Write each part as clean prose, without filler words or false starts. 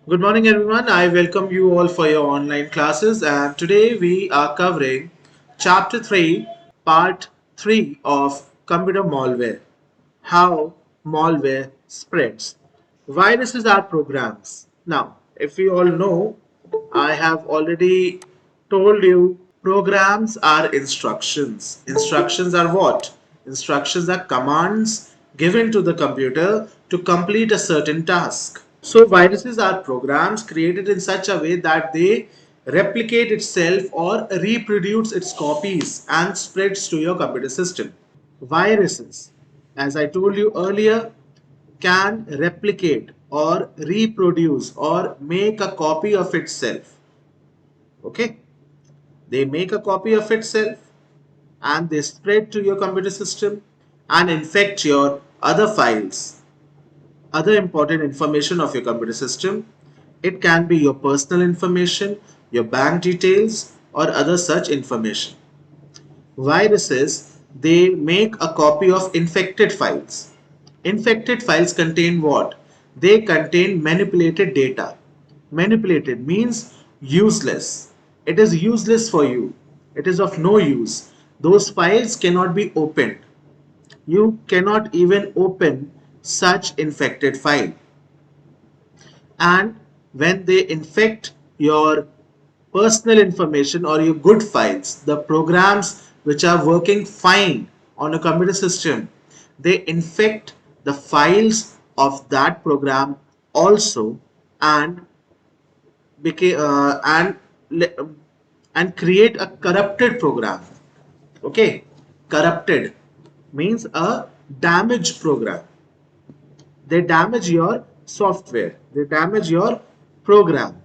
Good morning, everyone. I welcome you all for your online classes, and today we are covering Chapter 3, Part 3 of Computer Malware. How malware spreads. Viruses are programs. Now, if you all know, I have already told you programs are instructions. Instructions are what? Instructions are commands given to the computer to complete a certain task. So viruses are programs created in such a way that they replicate itself or reproduce its copies and spreads to your computer system. Viruses, as I told you earlier, can replicate or reproduce or make a copy of itself. Okay, they make a copy of itself and they spread to your computer system and infect your other files, other important information of your computer system. It can be your personal information, your bank details, or other such information. Viruses, they make a copy of infected files. Infected files contain what? They contain manipulated data. Manipulated means useless. It is useless for you. It is of no use. Those files cannot be opened. You cannot even open such infected file. And when they infect your personal information or your good files, the programs which are working fine on a computer system, they infect the files of that program also and became and create a corrupted program. Okay, corrupted means a damaged program. They damage your software, they damage your program,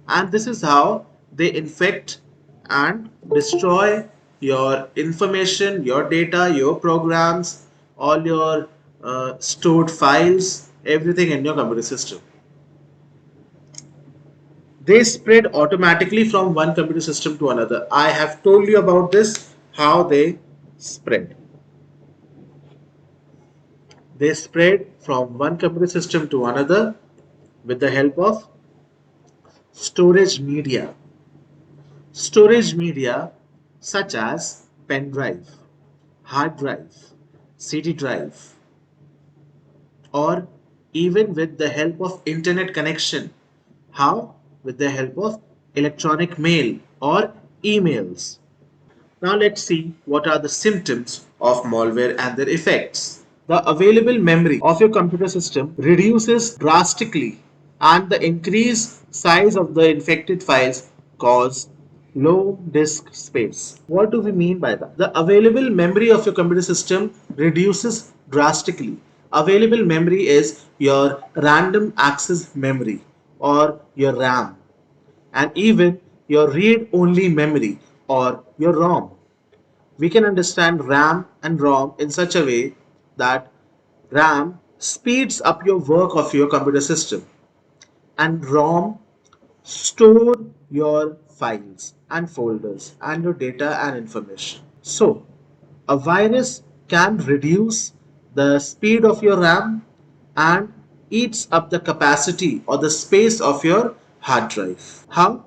and this is how they infect and destroy your information, your data, your programs, all your stored files, everything in your computer system. They spread automatically from one computer system to another. I have told you about this, how they spread. They spread from one computer system to another with the help of storage media. Storage media such as pen drive, hard drive, CD drive, or even with the help of internet connection. How? With the help of electronic mail or emails. Now let's see what are the symptoms of malware and their effects. The available memory of your computer system reduces drastically and the increased size of the infected files cause low disk space. What do we mean by that? The available memory of your computer system reduces drastically. Available memory is your random access memory or your RAM, and even your read-only memory or your ROM. We can understand RAM and ROM in such a way that RAM speeds up your work of your computer system and ROM store your files and folders and your data and information. So, a virus can reduce the speed of your RAM and eats up the capacity or the space of your hard drive. How?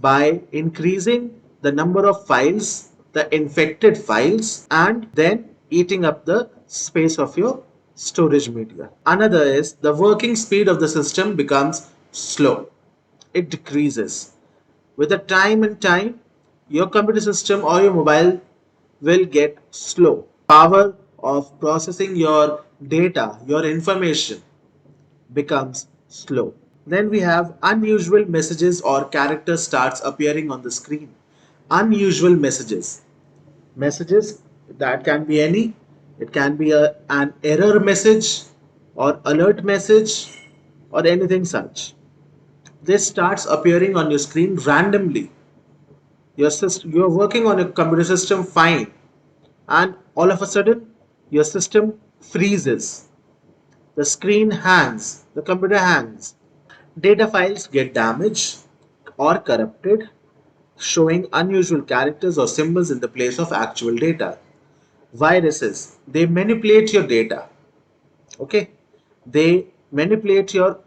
By increasing the number of files, the infected files, and then eating up the space of your storage media. Another is the working speed of the system becomes slow. It decreases. With the time, your computer system or your mobile will get slow. Power of processing your data, your information becomes slow. Then we have unusual messages or characters starts appearing on the screen. Unusual messages. Messages that can be any. It can be an error message or alert message or anything such. This starts appearing on your screen randomly. You're working on a computer system fine, and all of a sudden your system freezes, the screen hangs, the computer hangs, data files get damaged or corrupted, showing unusual characters or symbols in the place of actual data. Viruses, they manipulate your data. Okay, they manipulate your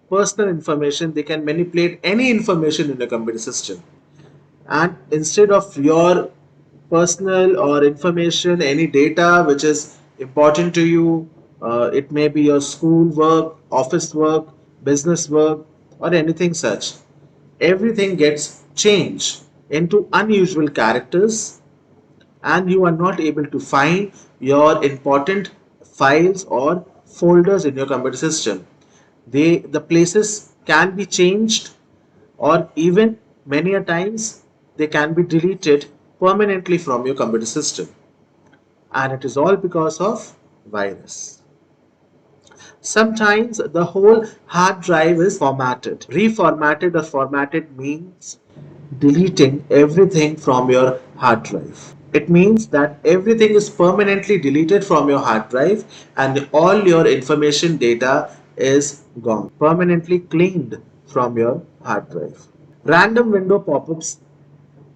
personal information. They can manipulate any information in a computer system. And instead of your personal or information, any data which is important to you, it may be your school work, office work, business work, or anything such, everything gets changed into unusual characters, and you are not able to find your important files or folders in your computer system. The places can be changed, or even many a times they can be deleted permanently from your computer system, and it is all because of virus. Sometimes the whole hard drive is formatted. Reformatted or formatted means deleting everything from your hard drive. It means that everything is permanently deleted from your hard drive and all your information data is gone, permanently cleaned from your hard drive. Random window pop-ups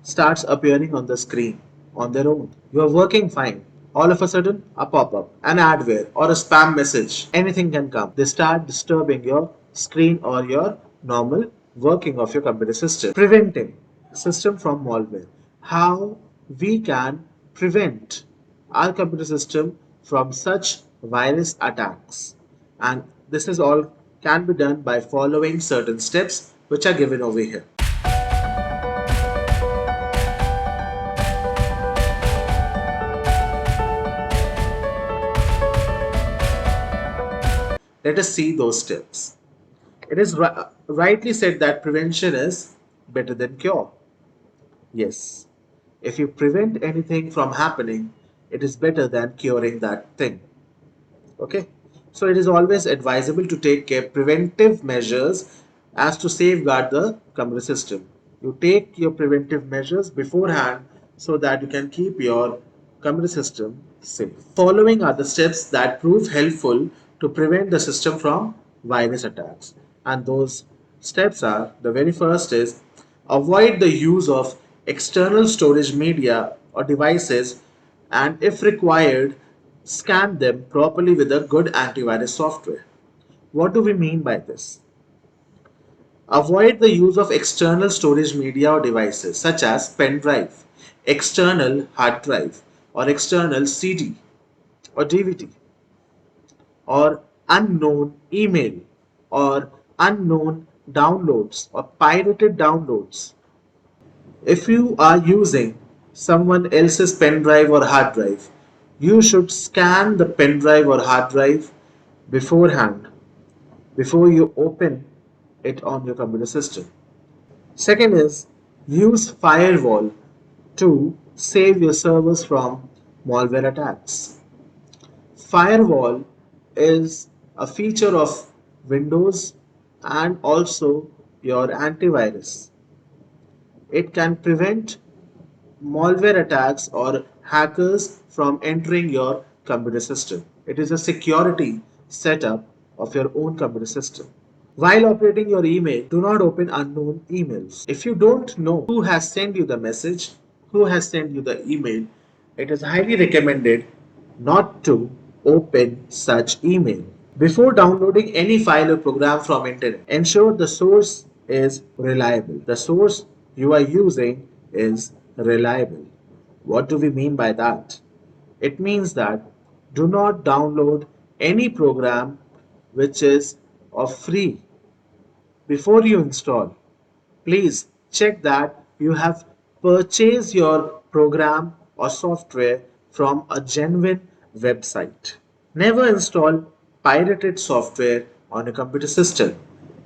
starts appearing on the screen on their own. You are working fine. All of a sudden, a pop-up, an adware, or a spam message, anything can come. They start disturbing your screen or your normal working of your computer system. Preventing system from malware. How we can prevent our computer system from such virus attacks. And this is all can be done by following certain steps which are given over here. Let us see those steps. It is rightly said that prevention is better than cure. Yes, if you prevent anything from happening, it is better than curing that thing. Okay, so it is always advisable to take care preventive measures as to safeguard the computer system. You take your preventive measures beforehand so that you can keep your computer system safe. Following are the steps that prove helpful to prevent the system from virus attacks, and those steps are: the very first is avoid the use of external storage media or devices, and if required, scan them properly with a good antivirus software. What do we mean by this? Avoid the use of external storage media or devices such as pen drive, external hard drive, or external CD or DVD, or unknown email, or unknown downloads or pirated downloads. If you are using someone else's pen drive or hard drive, you should scan the pen drive or hard drive beforehand before you open it on your computer system. Second is use firewall to save your servers from malware attacks. Firewall is a feature of Windows and also your antivirus. It can prevent malware attacks or hackers from entering your computer system. It is a security setup of your own computer system. While operating your email, do not open unknown emails. If you don't know who has sent you the message, who has sent you the email, it is highly recommended not to open such email. Before downloading any file or program from internet, ensure the source is reliable. The source you are using is reliable. What do we mean by that? It means that do not download any program which is of free. Before you install, please check that you have purchased your program or software from a genuine website. Never install pirated software on a computer system.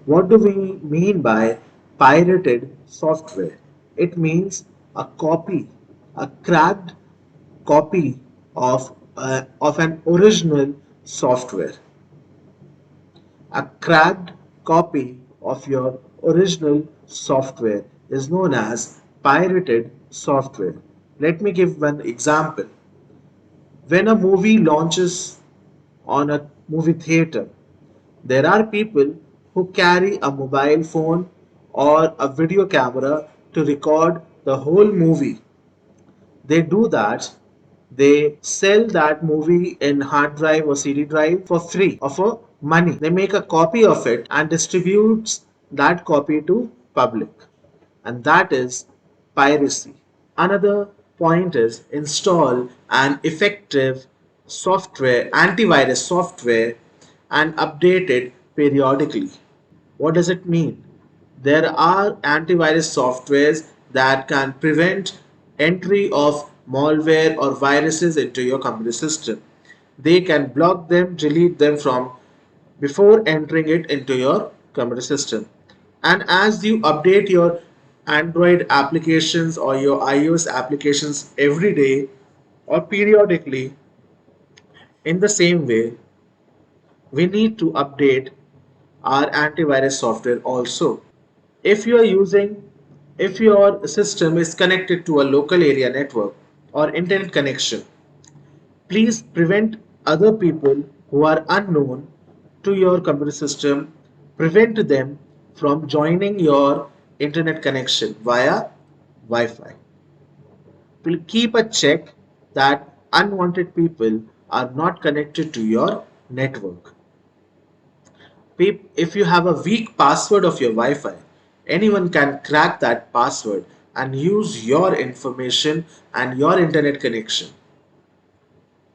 What do we mean by pirated software? It means a copy, a cracked copy of an original software. A cracked copy of your original software is known as pirated software. Let me give one example. When a movie launches on a movie theater, there are people who carry a mobile phone or a video camera to record the whole movie. They do that They sell that movie in hard drive or CD drive for free or for money. They make a copy of it and distributes that copy to public. And that is piracy. Another point is install an effective software, antivirus software, and update it periodically. What does it mean? There are antivirus softwares that can prevent entry of malware or viruses into your computer system. They can block them, delete them from before entering it into your computer system. And as you update your Android applications or your iOS applications every day or periodically, in the same way, we need to update our antivirus software also. If you are using, if your system is connected to a local area network or internet connection, please prevent other people who are unknown to your computer system, prevent them from joining your internet connection via Wi-Fi. Keep a check that unwanted people are not connected to your network. If you have a weak password of your Wi-Fi, anyone can crack that password and use your information and your internet connection.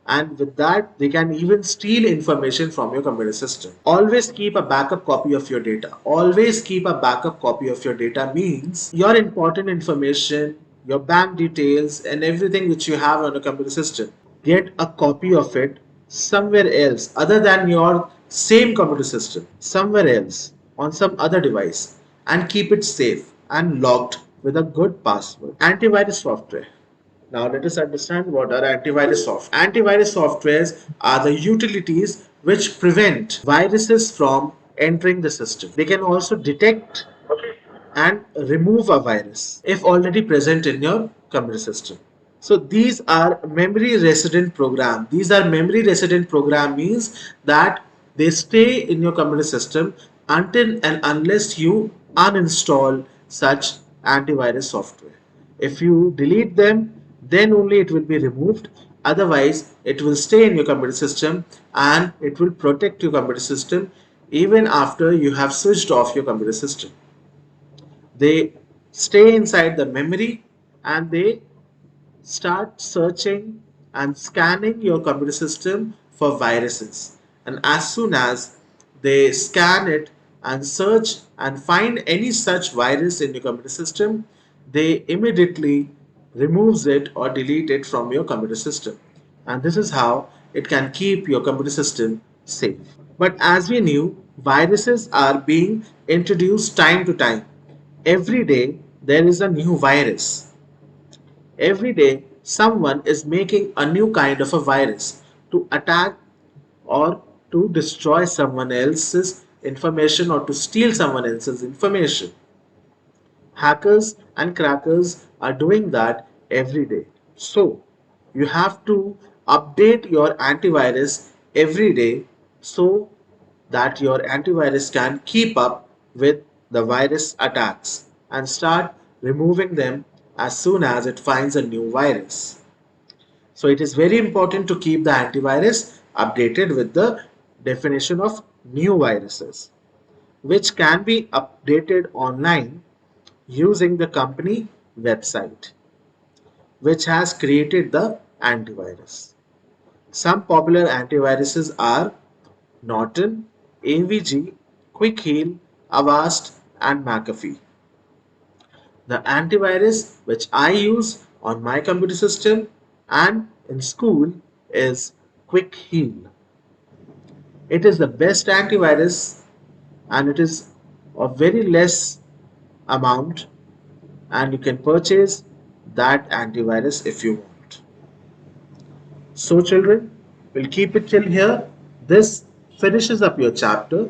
And with that, they can even steal information from your computer system. Always keep a backup copy of your data. Always keep a backup copy of your data means your important information, your bank details, and everything which you have on a computer system. Get a copy of it somewhere else other than your same computer system, somewhere else on some other device, and keep it safe and locked with a good password. Antivirus software. Now let us understand what are antivirus software. Antivirus softwares are the utilities which prevent viruses from entering the system. They can also detect and remove a virus if already present in your computer system. So these are memory resident program. These are memory resident program means that they stay in your computer system until and unless you uninstall such antivirus software. If you delete them, then only it will be removed. Otherwise, it will stay in your computer system and it will protect your computer system even after you have switched off your computer system. They stay inside the memory and they start searching and scanning your computer system for viruses. And as soon as they scan it and search and find any such virus in your computer system, they immediately removes it or delete it from your computer system. And this is how it can keep your computer system safe. But as we knew, viruses are being introduced time to time. Every day there is a new virus. Every day someone is making a new kind of a virus to attack or to destroy someone else's information or to steal someone else's information. Hackers and crackers are doing that every day. So you have to update your antivirus every day so that your antivirus can keep up with the virus attacks and start removing them as soon as it finds a new virus. So it is very important to keep the antivirus updated with the definition of new viruses, which can be updated online using the company website, which has created the antivirus. Some popular antiviruses are Norton, AVG, Quick Heal, Avast, and McAfee. The antivirus which I use on my computer system and in school is Quick Heal. It is the best antivirus and it is of very less amount, and you can purchase that antivirus if you want. So children, we'll keep it till here. This finishes up your chapter.